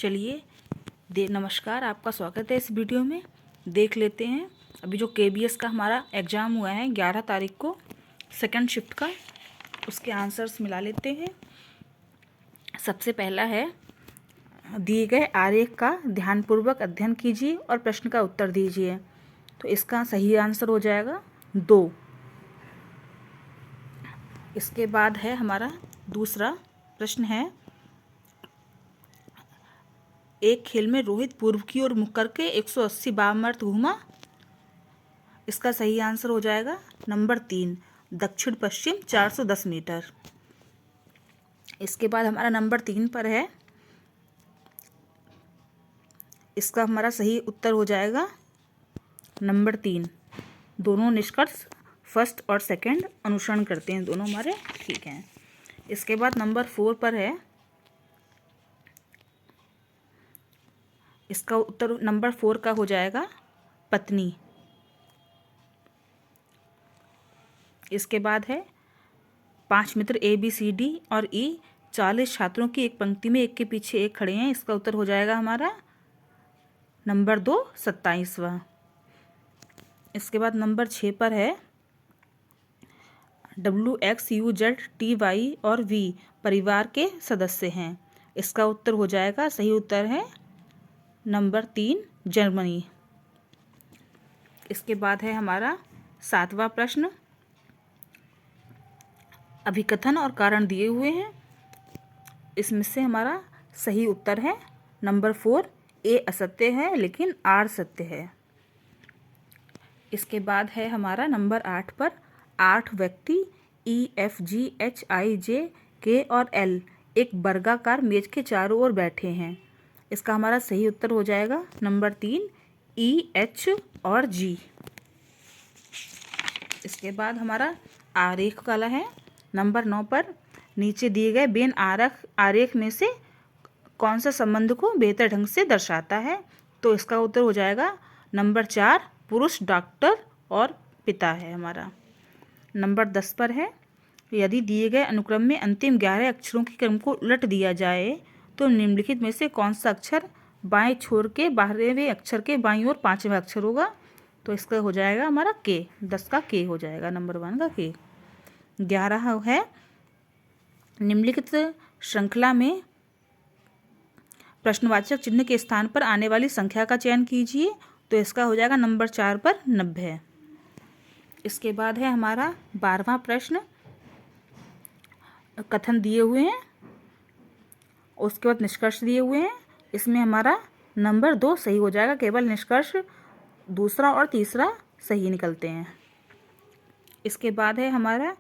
चलिए नमस्कार, आपका स्वागत है इस वीडियो में। देख लेते हैं अभी जो केबीएस का हमारा एग्ज़ाम हुआ है 11 तारीख को, सेकंड शिफ्ट का, उसके आंसर्स मिला लेते हैं। सबसे पहला है, दिए गए आरेख का ध्यानपूर्वक अध्ययन कीजिए और प्रश्न का उत्तर दीजिए। तो इसका सही आंसर हो जाएगा 2। इसके बाद है हमारा दूसरा प्रश्न है, एक खेल में रोहित पूर्व की ओर मुख करके 180 वामावर्त घूमा। इसका सही आंसर हो जाएगा नंबर 3, दक्षिण पश्चिम 410 मीटर। इसके बाद हमारा नंबर 3 पर है, इसका हमारा सही उत्तर हो जाएगा नंबर 3, दोनों निष्कर्ष फर्स्ट और सेकंड अनुसरण करते हैं, दोनों हमारे ठीक हैं। इसके बाद नंबर 4 पर है, इसका उत्तर नंबर 4 का हो जाएगा पत्नी। इसके बाद है, 5 मित्र ए बी सी डी और ई 40 छात्रों की एक पंक्ति में एक के पीछे एक खड़े हैं। इसका उत्तर हो जाएगा हमारा नंबर 2, 27वां। इसके बाद नंबर 6 पर है, W X U Z T Y और वी परिवार के सदस्य हैं। इसका उत्तर हो जाएगा, सही उत्तर है नंबर 3, जर्मनी। इसके बाद है हमारा 7वां प्रश्न, अभिकथन और कारण दिए हुए हैं। इसमें से हमारा सही उत्तर है नंबर 4, ए असत्य है लेकिन आर सत्य है। इसके बाद है हमारा नंबर 8 पर, 8 व्यक्ति E F G H I जे के और एल एक वर्गाकार मेज के चारों ओर बैठे हैं। इसका हमारा सही उत्तर हो जाएगा नंबर 3, ई एच और जी। इसके बाद हमारा आरेख वाला है नंबर 9 पर, नीचे दिए गए बेन आरेख में से कौन सा संबंध को बेहतर ढंग से दर्शाता है। तो इसका उत्तर हो जाएगा नंबर 4, पुरुष डॉक्टर और पिता है हमारा। नंबर 10 पर है, यदि दिए गए अनुक्रम में अंतिम 11 अक्षरों के क्रम को उलट दिया जाए तो निम्नलिखित में से कौन सा अक्षर बाएं छोर के 12वें अक्षर के बाईं ओर 5वां अक्षर होगा। तो इसका हो जाएगा हमारा के, 10 का के हो जाएगा, नंबर 1 का के। 11 है, निम्नलिखित श्रृंखला में प्रश्नवाचक चिन्ह के स्थान पर आने वाली संख्या का चयन कीजिए। तो इसका हो जाएगा नंबर 4 पर 90। इसके बाद है हमारा 12वां प्रश्न, कथन दिए हुए हैं, उसके बाद निष्कर्ष दिए हुए हैं। इसमें हमारा नंबर 2 सही हो जाएगा, केवल निष्कर्ष दूसरा और तीसरा सही निकलते हैं। इसके बाद है हमारा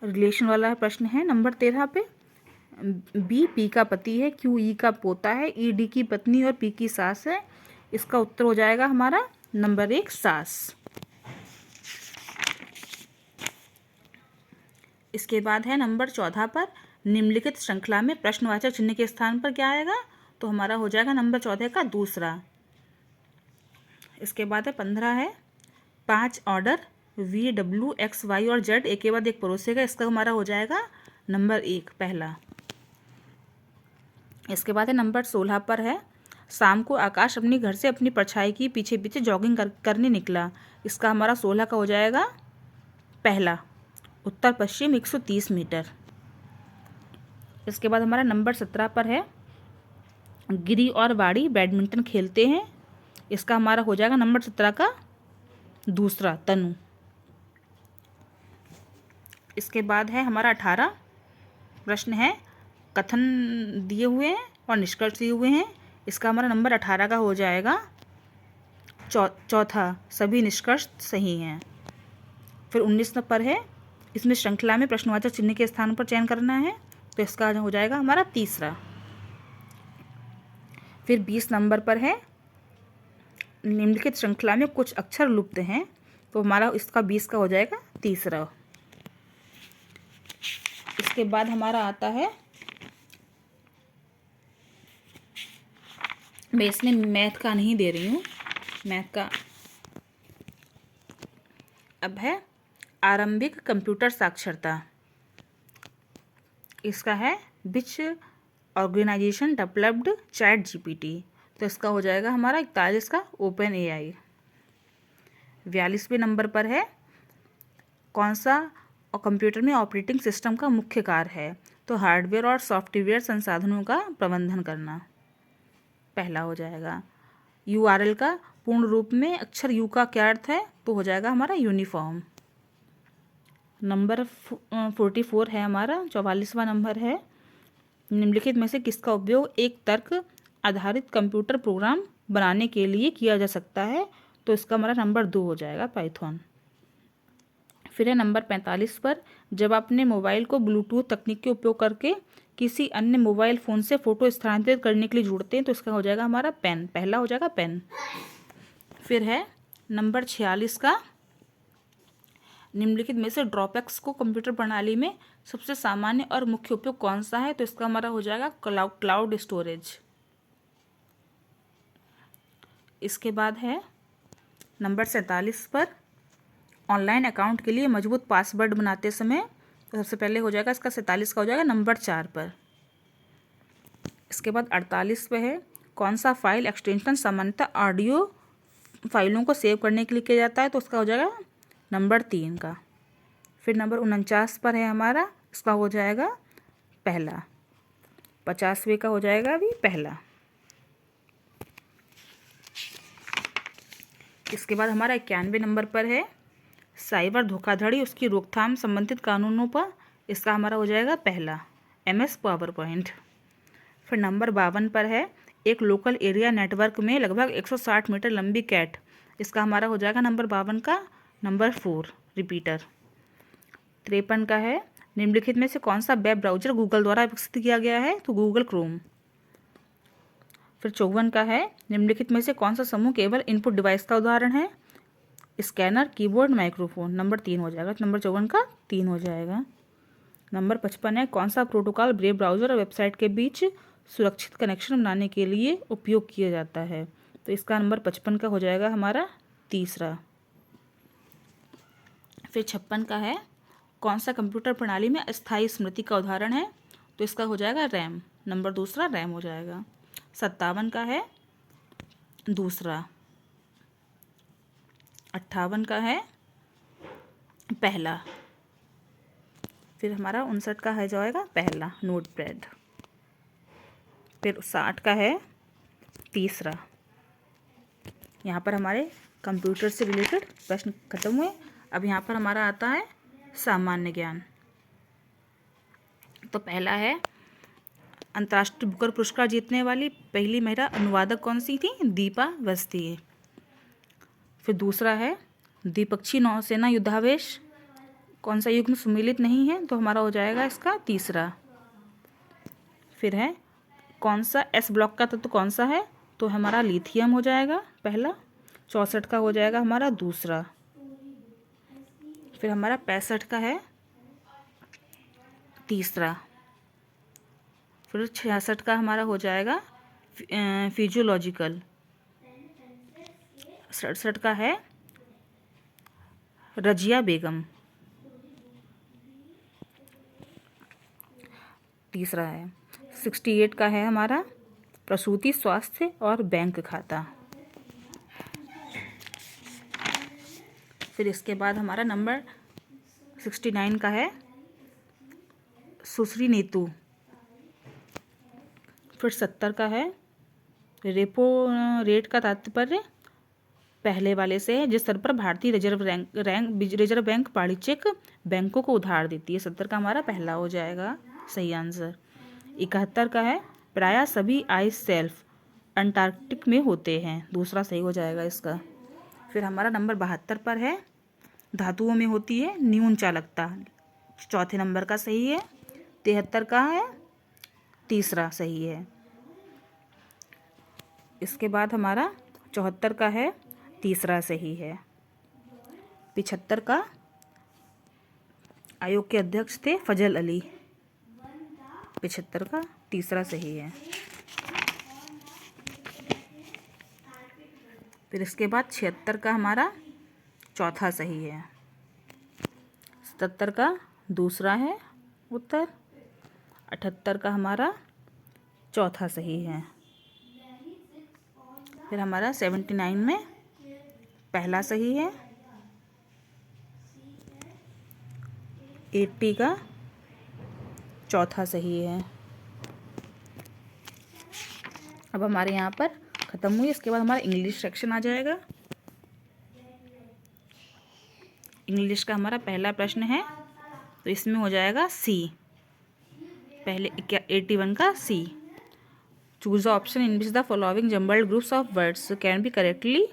रिलेशन वाला प्रश्न है नंबर 13 पे, बी पी का पति है, क्यू ई का पोता है, ई डी की पत्नी और पी की सास है। इसका उत्तर हो जाएगा हमारा नंबर 1, सास। इसके बाद है नंबर 14 पर, निम्नलिखित श्रृंखला में प्रश्नवाचक चिन्ह के स्थान पर क्या आएगा। तो हमारा हो जाएगा नंबर 14 का दूसरा। इसके बाद है 15 है, 5 order V W X Y और जेड एक के बाद एक परोसेगा। इसका हमारा हो जाएगा नंबर 1, पहला। इसके बाद है नंबर 16 पर है, शाम को आकाश अपने घर से अपनी परछाई की पीछे पीछे जॉगिंग करने निकला। इसका हमारा 16 का हो जाएगा पहला, उत्तर पश्चिम 130 मीटर। इसके बाद हमारा नंबर 17 पर है, गिरी और वाड़ी बैडमिंटन खेलते हैं। इसका हमारा हो जाएगा नंबर 17 का दूसरा, तनु। इसके बाद है हमारा 18 प्रश्न है, कथन दिए हुए हैं और निष्कर्ष दिए हुए हैं। इसका हमारा नंबर 18 का हो जाएगा चौथा, सभी निष्कर्ष सही हैं। फिर 19 पर है, इसमें श्रृंखला में प्रश्नवाचक चिन्ह के स्थान पर चयन करना है। तो इसका हो जाएगा हमारा तीसरा। फिर 20 नंबर पर है, निम्नलिखित श्रृंखला में कुछ अक्षर लुप्त हैं। तो हमारा इसका 20 का हो जाएगा तीसरा। इसके बाद हमारा आता है, मैं इसमें मैथ का नहीं दे रही हूँ, मैथ का अब है आरंभिक कंप्यूटर साक्षरता। इसका है विच ऑर्गेनाइजेशन डेवलप्ड चैट जीपीटी, तो इसका हो जाएगा हमारा 41 का ओपन एआई। 42वें नंबर पर है कौन सा कंप्यूटर में ऑपरेटिंग सिस्टम का मुख्य कार्य है, तो हार्डवेयर और सॉफ्टवेयर संसाधनों का प्रबंधन करना पहला हो जाएगा। यूआरएल का पूर्ण रूप में अक्षर यू का क्या अर्थ है, तो हो जाएगा हमारा यूनिफॉर्म। नंबर 44 है हमारा, 44वां नंबर है, निम्नलिखित में से किसका उपयोग एक तर्क आधारित कंप्यूटर प्रोग्राम बनाने के लिए किया जा सकता है, तो इसका हमारा नंबर 2 हो जाएगा पाइथन। फिर है नंबर 45 पर, जब अपने मोबाइल को ब्लूटूथ तकनीक के उपयोग करके किसी अन्य मोबाइल फ़ोन से फ़ोटो स्थानांतरित करने के लिए जोड़ते हैं, तो इसका हो जाएगा हमारा पेन, पहला हो जाएगा पेन। फिर है नंबर 46 का, निम्नलिखित में से ड्रॉपैक्स को कंप्यूटर प्रणाली में सबसे सामान्य और मुख्य उपयोग कौन सा है, तो इसका हमारा हो जाएगा क्लाउड स्टोरेज। इसके बाद है नंबर 47 पर, ऑनलाइन अकाउंट के लिए मजबूत पासवर्ड बनाते समय, तो सबसे पहले हो जाएगा इसका 47 का हो जाएगा नंबर 4 पर। इसके बाद 48 पे है कौन सा फाइल एक्सटेंशन सामान्यतः ऑडियो फाइलों को सेव करने के लिए किया जाता है, तो उसका हो जाएगा नंबर 3 का। फिर नंबर 49 पर है हमारा, इसका हो जाएगा पहला। 50वें का हो जाएगा अभी पहला। इसके बाद हमारा 91वें नंबर पर है साइबर धोखाधड़ी उसकी रोकथाम संबंधित कानूनों पर, इसका हमारा हो जाएगा पहला MS पावर पॉइंट। फिर नंबर 52 पर है एक लोकल एरिया नेटवर्क में लगभग 160 मीटर लंबी कैट, इसका हमारा हो जाएगा नंबर 52 का नंबर 4 रिपीटर। 53 का है निम्नलिखित में से कौन सा वेब ब्राउज़र गूगल द्वारा विकसित किया गया है, तो गूगल क्रोम। फिर 54 का है निम्नलिखित में से कौन सा समूह केवल इनपुट डिवाइस का उदाहरण है, स्कैनर, कीबोर्ड, माइक्रोफोन, नंबर 3 हो जाएगा, नंबर 54 का 3 हो जाएगा। नंबर 55 है कौन सा प्रोटोकॉल वेब ब्राउज़र और वेबसाइट के बीच सुरक्षित कनेक्शन बनाने के लिए उपयोग किया जाता है, तो इसका नंबर 55 का हो जाएगा हमारा तीसरा। फिर 56 का है कौन सा कंप्यूटर प्रणाली में अस्थायी स्मृति का उदाहरण है, तो इसका हो जाएगा रैम, नंबर दूसरा रैम हो जाएगा। 57 का है दूसरा। 58 का है पहला। फिर हमारा 59 का है जाएगा पहला नोटपैड। फिर 60 का है तीसरा। यहाँ पर हमारे कंप्यूटर से रिलेटेड प्रश्न खत्म हुए। अब यहाँ पर हमारा आता है सामान्य ज्ञान। तो पहला है अंतर्राष्ट्रीय बुकर पुरस्कार जीतने वाली पहली महिला अनुवादक कौन सी थी, दीपा अवस्थी। फिर दूसरा है द्विपक्षीय नौसेना युद्धावेश कौन सा युग में सम्मिलित नहीं है, तो हमारा हो जाएगा इसका तीसरा। फिर है कौन सा S ब्लॉक का तत्व कौन सा है, तो हमारा लिथियम हो जाएगा पहला। 64 का हो जाएगा हमारा दूसरा। फिर हमारा 65 का है तीसरा। फिर 66 का हमारा हो जाएगा फिजियोलॉजिकल। 67 का है रजिया बेगम तीसरा है। 68 का है हमारा प्रसूति स्वास्थ्य और बैंक खाता। फिर इसके बाद हमारा नंबर 69 का है सुश्री नीतू। फिर 70 का है रेपो रेट का तात्पर्य पहले वाले से है जिस स्तर पर भारतीय रिजर्व बैंक वाणिज्यिक बैंकों को उधार देती है। 70 का हमारा पहला हो जाएगा सही आंसर। 71 का है प्रायः सभी आइस सेल्फ अंटार्कटिक में होते हैं, दूसरा सही हो जाएगा इसका। फिर हमारा नंबर 72 पर है धातुओं में होती है न्यून चालकता, चौथे नंबर का सही है। 73 का है तीसरा सही है। इसके बाद हमारा 74 का है तीसरा सही है। 75 का आयोग के अध्यक्ष थे फजल अली, 75 का तीसरा सही है। फिर इसके बाद 76 का हमारा चौथा सही है। 77 का दूसरा है उत्तर। 78 का हमारा चौथा सही है। फिर हमारा 79 में पहला सही है, 80 का चौथा सही है। अब हमारे यहाँ पर ख़त्म हुई। इसके बाद हमारा इंग्लिश सेक्शन आ जाएगा। इंग्लिश का हमारा पहला प्रश्न है, तो इसमें हो जाएगा सी, पहले 81 का C. Choose the option in which the following jumbled groups of words can be correctly.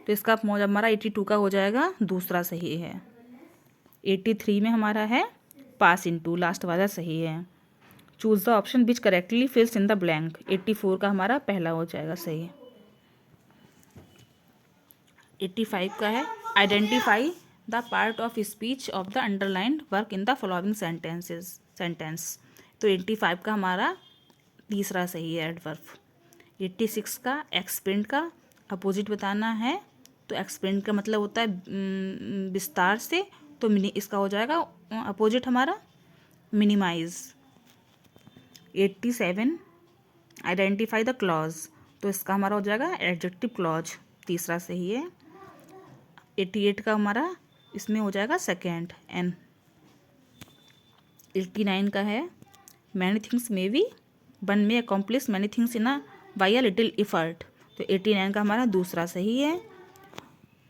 तो इसका हमारा 82 का हो जाएगा दूसरा सही है। 83 में हमारा है पास इनटू, लास्ट वाला सही है। Choose the option which correctly fills in the blank. 84 का हमारा पहला हो जाएगा सही। 85 का है identify the part of speech of the underlined work in the following sentence. तो 85 का हमारा तीसरा सही है एडवर्ब। 86 का एक्सपेंड का अपोजिट बताना है। तो एक्सपेंड का मतलब होता है विस्तार से, तो इसका हो जाएगा अपोजिट हमारा मिनिमाइज। 87 आइडेंटिफाई द क्लॉज, तो इसका हमारा हो जाएगा एडजेक्टिव क्लॉज, तीसरा सही है। 88 का हमारा इसमें हो जाएगा सेकेंड एन। 89 का है many things may be one may accomplish many things in a by a little effort. तो 89 का हमारा दूसरा सही है।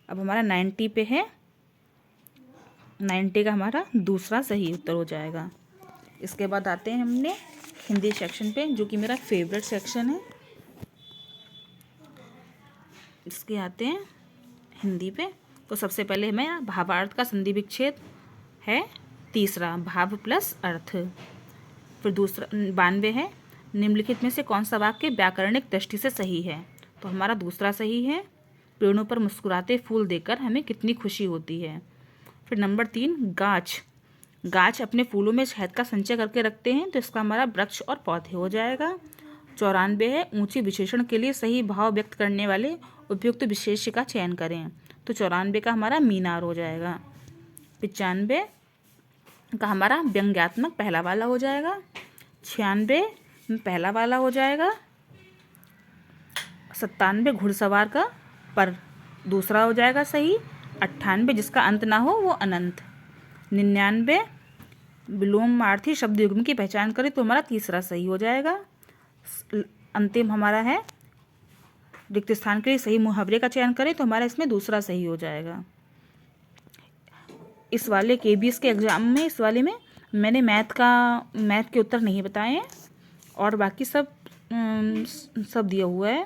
अब हमारा 90 पे है, 90 का हमारा दूसरा सही उत्तर हो जाएगा। इसके बाद आते हैं हमने हिंदी सेक्शन पे, जो कि मेरा फेवरेट सेक्शन है। इसके आते हैं हिंदी पे। तो सबसे पहले हमें भावार्थ का संधि विच्छेद है, तीसरा भाव प्लस अर्थ। फिर दूसरा 92 है निम्नलिखित में से कौन सा वाक्य व्याकरणिक दृष्टि से सही है। तो हमारा दूसरा सही है। पेड़ों पर मुस्कुराते फूल देखकर हमें कितनी खुशी होती है। फिर नंबर 3 गाछ अपने फूलों में शहद का संचय करके रखते हैं। तो इसका हमारा वृक्ष और पौधे हो जाएगा। 94 है ऊंची विशेषण के लिए सही भाव व्यक्त करने वाले उपयुक्त विशेष्य का चयन करें। तो 94 का हमारा मीनार हो जाएगा। 95 का हमारा व्यंग्यात्मक पहला वाला हो जाएगा। 96 पहला वाला हो जाएगा। 97 घुड़सवार का पर दूसरा हो जाएगा सही। 98 जिसका अंत ना हो वो अनंत। 99 विलोमार्थी शब्द युग्म की पहचान करें, तो हमारा तीसरा सही हो जाएगा। अंतिम हमारा है रिक्त स्थान के लिए सही मुहावरे का चयन करें, तो हमारा इसमें दूसरा सही हो जाएगा। इस वाले KBS के एग्ज़ाम में, इस वाले में मैंने मैथ के उत्तर नहीं बताए हैं, और बाकी सब दिया हुआ है।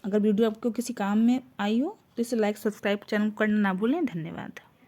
अगर वीडियो आपको किसी काम में आई हो तो इसे लाइक सब्सक्राइब चैनल करना ना भूलें। धन्यवाद।